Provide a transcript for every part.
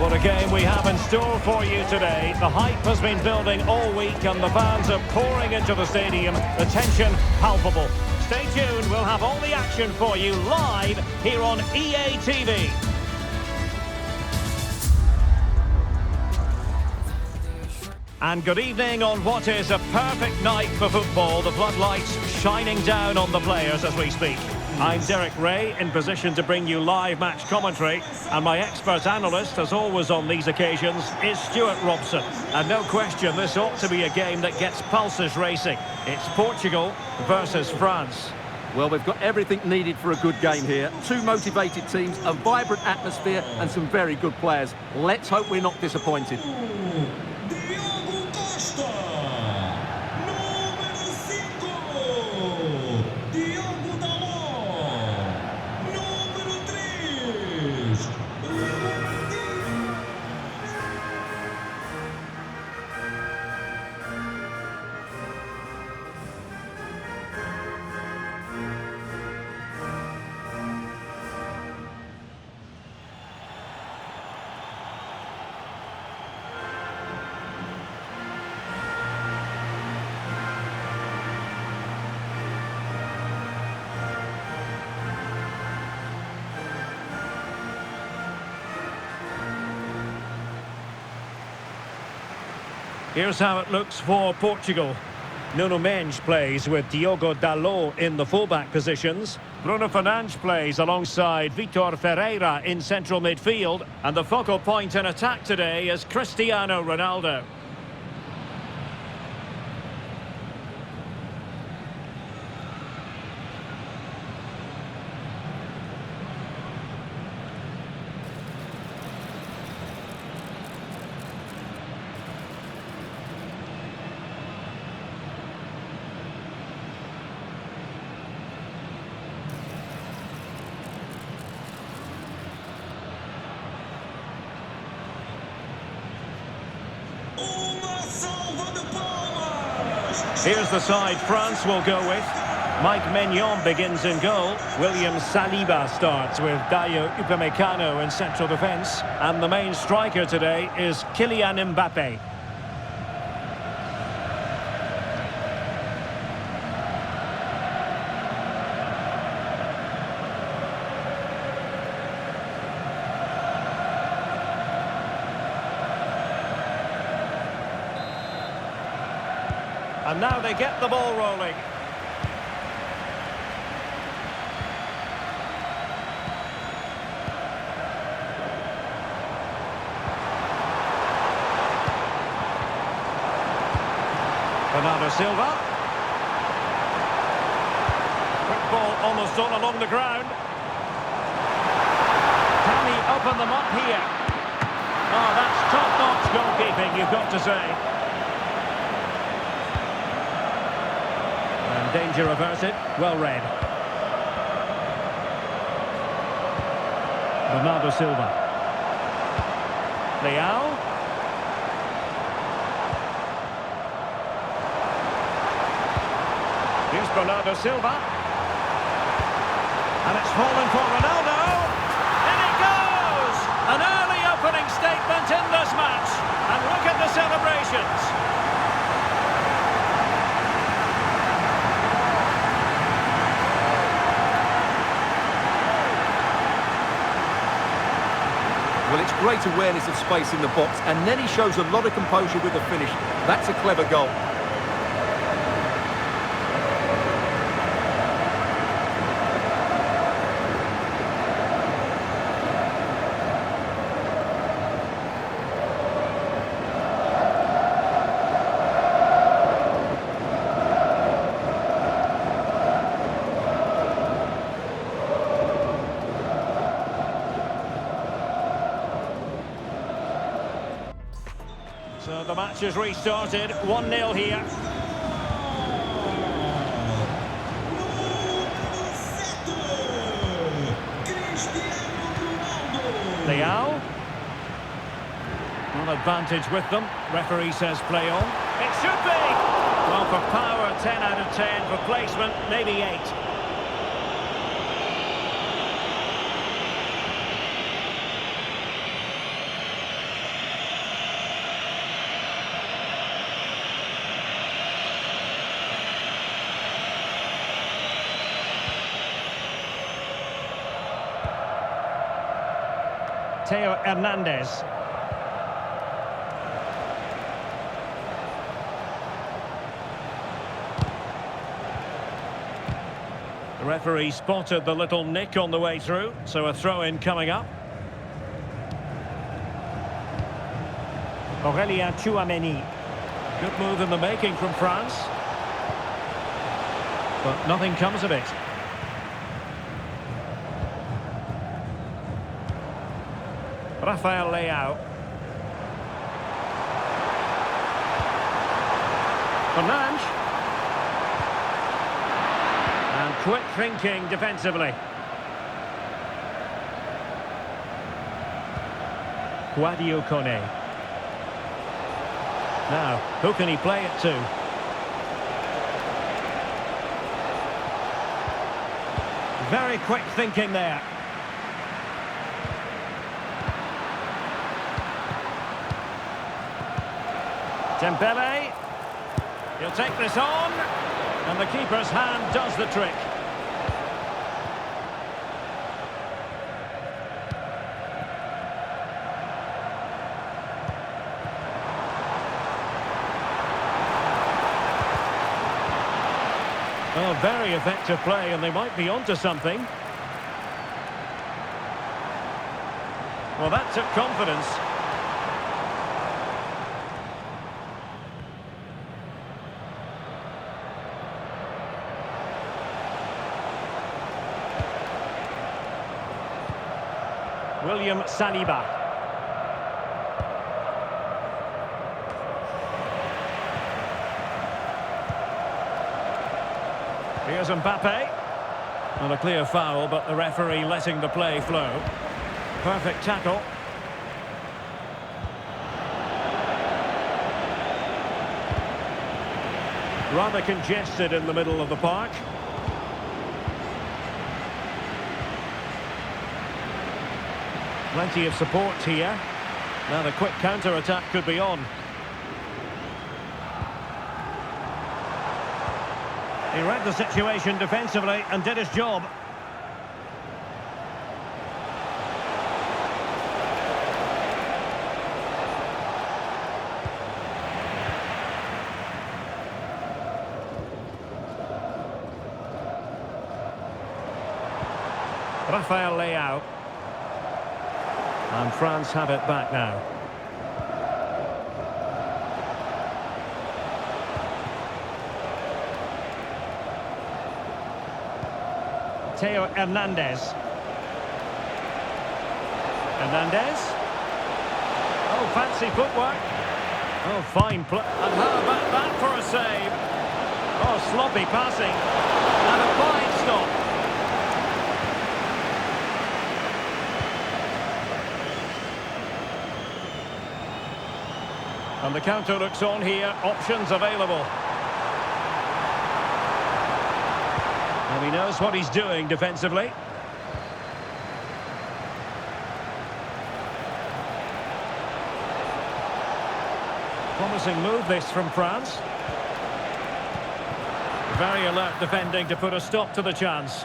What a game we have in store for you today. The hype has been building all week and the fans are pouring into the stadium. The tension palpable. Stay tuned, we'll have all the action for you live here on EA TV. And good evening on what is a perfect night for football. The floodlights shining down on the players as we speak. I'm Derek Ray, in position to bring you live match commentary. And my expert analyst, as always on these occasions, is Stuart Robson. And no question, this ought to be a game that gets pulses racing. It's Portugal versus France. Well, we've got everything needed for a good game here. Two motivated teams, a vibrant atmosphere and some very good players. Let's hope we're not disappointed. Here's how it looks for Portugal. Nuno Mendes plays with Diogo Dalot in the fullback positions. Bruno Fernandes plays alongside Vitor Ferreira in central midfield. And the focal point in attack today is Cristiano Ronaldo. Here's the side France will go with. Mike Maignan begins in goal. William Saliba starts with Dayo Upamecano in central defence. And the main striker today is Kylian Mbappe. And now they get the ball rolling. Bernardo Silva. Quick ball almost on along the ground. Can he open them up here? Oh, that's top-notch goalkeeping, you've got to say. Danger averted, well read. Bernardo Silva. Leao. Here's Bernardo Silva. And it's fallen for Ronaldo. In it goes! An early opening statement in this match. And look at the celebrations. Well, it's great awareness of space in the box, and then he shows a lot of composure with the finish. That's a clever goal. So the match has restarted, 1-0 here. Leao. On advantage with them. Referee says play on. It should be! Well, for power, 10 out of 10. For placement, maybe 8. Theo Hernandez. The referee spotted the little nick on the way through, so a throw-in coming up. Aurélien Tchouameni. Good move in the making from France. But nothing comes of it. Rafael Leao. Fernandes. And quick thinking defensively. Guadio Kone. Now, who can he play it to? Very quick thinking there. Dembele. He'll take this on. And the keeper's hand does the trick. Well, very effective play, and they might be onto something. Well, that took confidence. William Saliba. Here's Mbappe. Well, a clear foul, but the referee letting the play flow. Perfect tackle. Rather congested in the middle of the park. Plenty of support here. Now the quick counter-attack could be on. He read the situation defensively and did his job. Rafael Leao. And France have it back now. Theo Hernandez. Hernandez. Oh, fancy footwork. Oh, fine play. And how about that for a save? Oh, sloppy passing. And a fine stop. And the counter looks on here, options available. And he knows what he's doing defensively. Promising move this from France. Very alert defending to put a stop to the chance.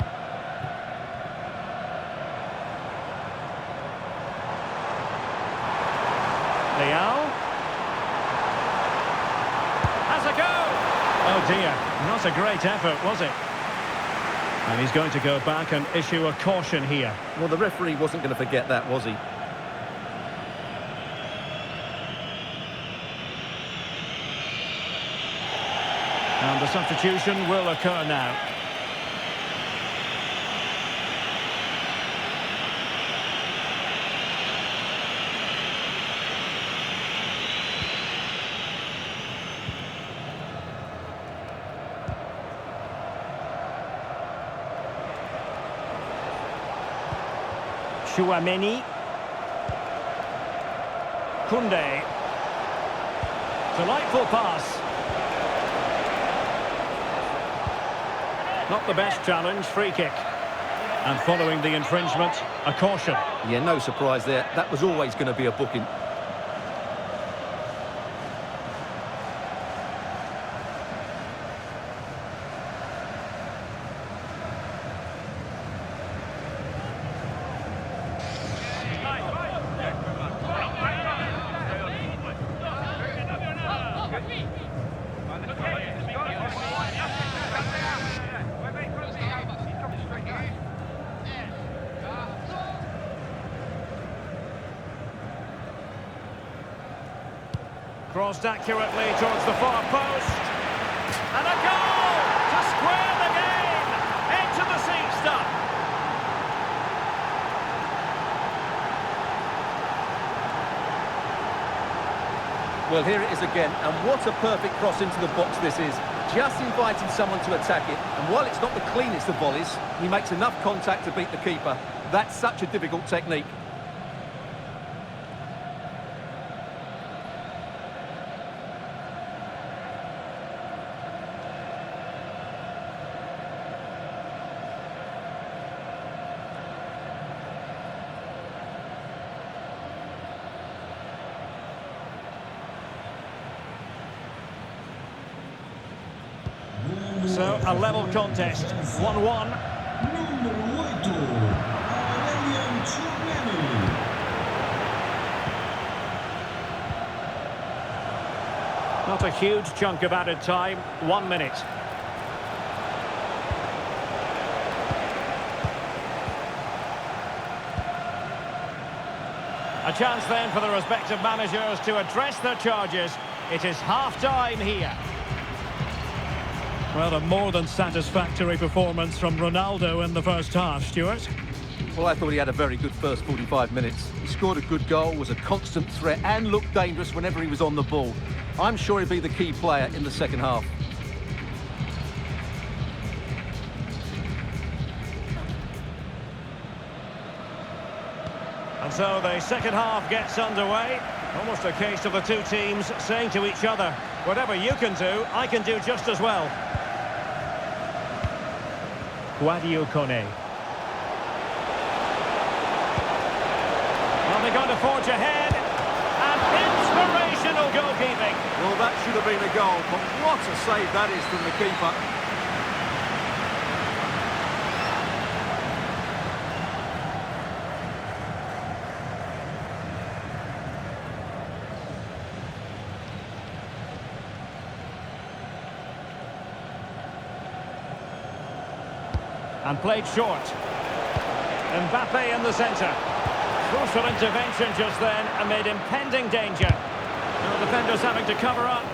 Leao. Oh dear, not a great effort, was it? And he's going to go back and issue a caution here. Well, the referee wasn't going to forget that, was he? And the substitution will occur now. Tchouameni. Koundé. Delightful pass. Not the best challenge, free kick. And following the infringement, a caution. Yeah, no surprise there. That was always going to be a booking. Crossed accurately towards the far post. And a goal to square the game. Into the seat stuff. Well, here it is again, and what a perfect cross into the box this is. Just inviting someone to attack it, and while it's not the cleanest of volleys, he makes enough contact to beat the keeper. That's such a difficult technique. So, a level contest, 1-1. Not a huge chunk of added time, 1 minute. A chance then for the respective managers to address their charges. It is half-time here. Well, a more than satisfactory performance from Ronaldo in the first half, Stuart. Well, I thought he had a very good first 45 minutes. He scored a good goal, was a constant threat and looked dangerous whenever he was on the ball. I'm sure he'll be the key player in the second half. And so the second half gets underway. Almost a case of the two teams saying to each other, whatever you can do, I can do just as well. Guadio Kone. Well, they're going to forge ahead. And inspirational goalkeeping. Well, that should have been a goal, but what a save that is from the keeper. And played short. Mbappe in the centre. Crucial intervention just then amid impending danger. The defenders having to cover up.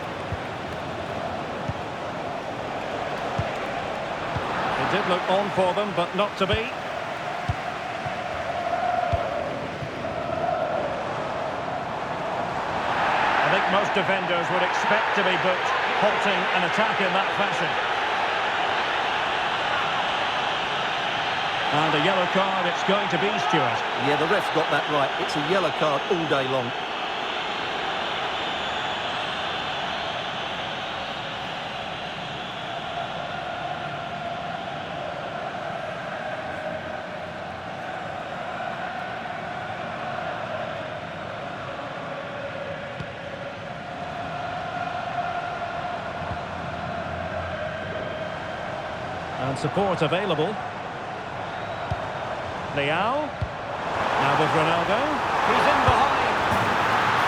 It did look on for them, but not to be. I think most defenders would expect to be booked, halting an attack in that fashion. And a yellow card it's going to be, Stuart. Yeah, the ref's got that right. It's a yellow card all day long. And support available. Leao. Now with Ronaldo. He's in behind.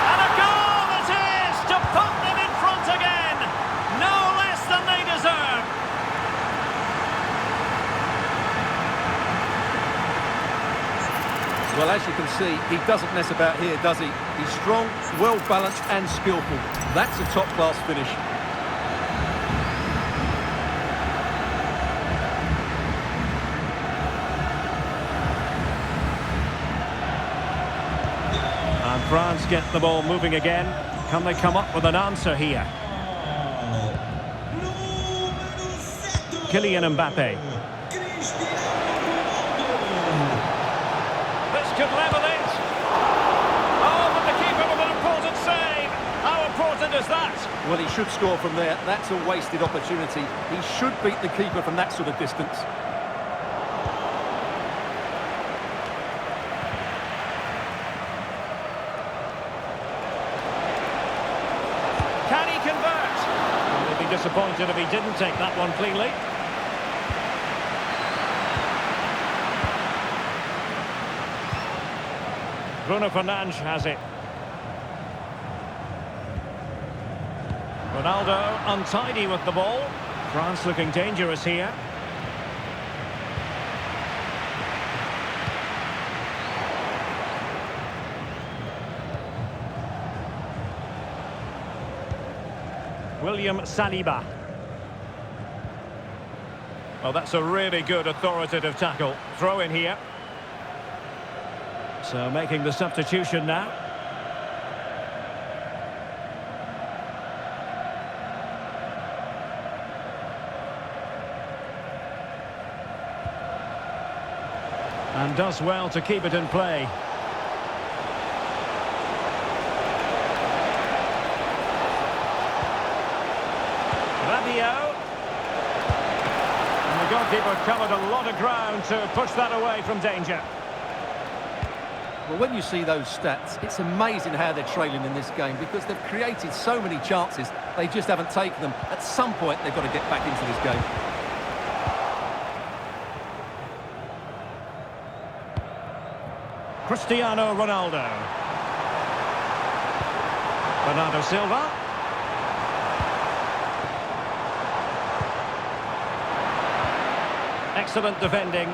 And a goal it is to put them in front again. No less than they deserve. Well, as you can see, he doesn't mess about here, does he? He's strong, well-balanced and skillful. That's a top-class finish. And France get the ball moving again. Can they come up with an answer here? Kylian Mbappe. This could level it. Oh, but the keeper with an important save. How important is that? Well, he should score from there. That's a wasted opportunity. He should beat the keeper from that sort of distance. Can he convert? He'd be disappointed if he didn't take that one cleanly. Bruno Fernandes has it. Ronaldo untidy with the ball. France looking dangerous here. William Saliba. Well, that's a really good authoritative tackle. Throw in here. So making the substitution now. And does well to keep it in play. And the goalkeeper covered a lot of ground to push that away from danger. Well, when you see those stats, it's amazing how they're trailing in this game because they've created so many chances, they just haven't taken them. At some point, they've got to get back into this game. Cristiano Ronaldo. Bernardo Silva. Excellent defending.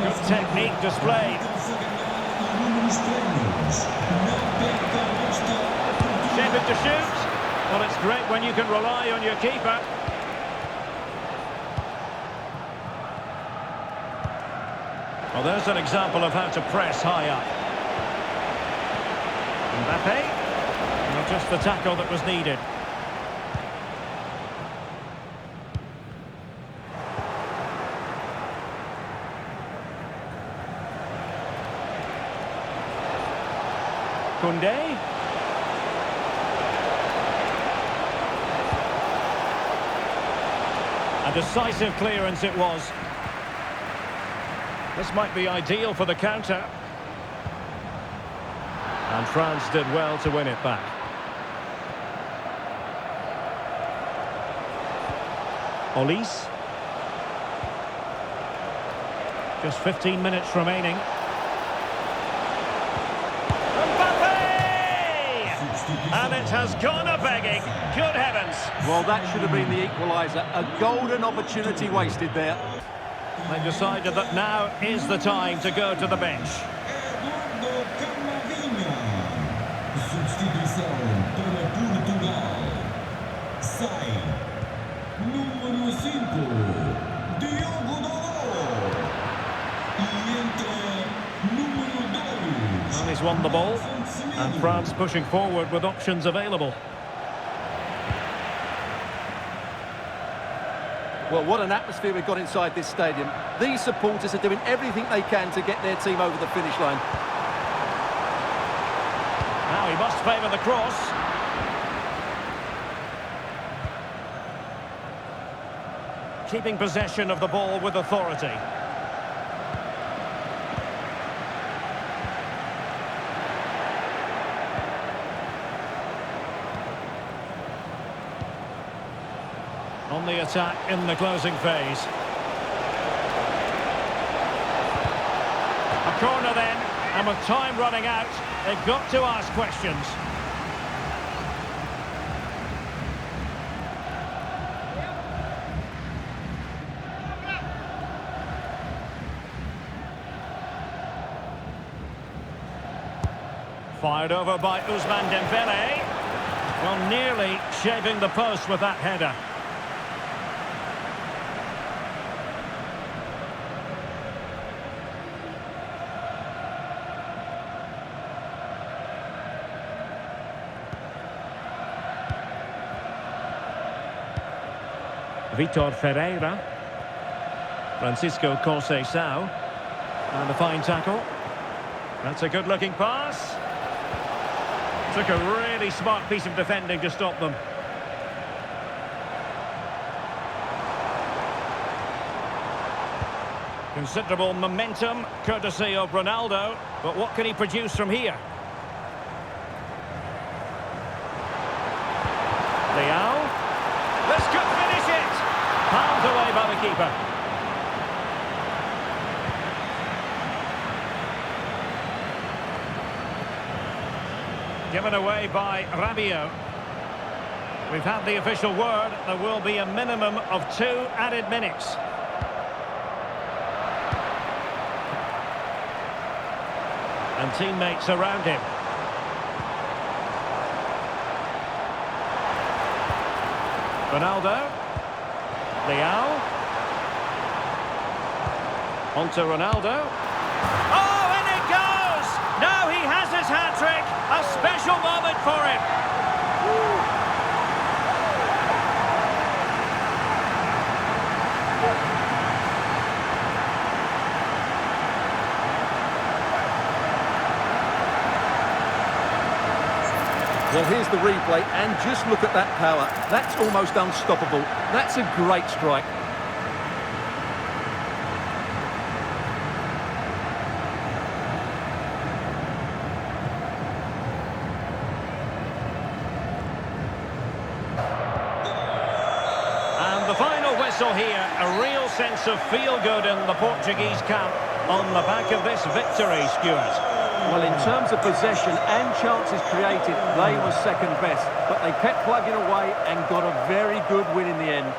Good technique displayed. Shaped to shoot. Well, it's great when you can rely on your keeper. Well, there's an example of how to press high up. Mbappe. Not just the tackle that was needed. Koundé. A decisive clearance it was. This might be ideal for the counter. And France did well to win it back. Olise. Just 15 minutes remaining. Mbappe! And it has gone a-begging. Good heavens. Well, that should have been the equaliser. A golden opportunity wasted there. They decided that now is the time to go to the bench. Well, he's won the ball, and France pushing forward with options available. Well, what an atmosphere we've got inside this stadium. These supporters are doing everything they can to get their team over the finish line. Now he must favour the cross. Keeping possession of the ball with authority. On the attack in the closing phase. A corner then, and with time running out, they've got to ask questions. Fired over by Ousmane Dembele. Well, nearly shaving the post with that header. Vitor Ferreira. Francisco Conceição. And a fine tackle. That's a good-looking pass. Took a really smart piece of defending to stop them. Considerable momentum, courtesy of Ronaldo. But what can he produce from here? Leao. This could finish it! Palmed away by the keeper. Given away by Rabiot. We've had the official word. There will be a minimum of 2 added minutes. And teammates around him. Ronaldo. Leao. Onto Ronaldo. Oh, and it goes! Now he has his hat-trick. A special moment for him. Well, here's the replay, and just look at that power. That's almost unstoppable. That's a great strike. And the final whistle here, a real sense of feel-good in the Portuguese camp on the back of this victory, Stuart. Well, in terms of possession and chances created, they were second best. But they kept plugging away and got a very good win in the end.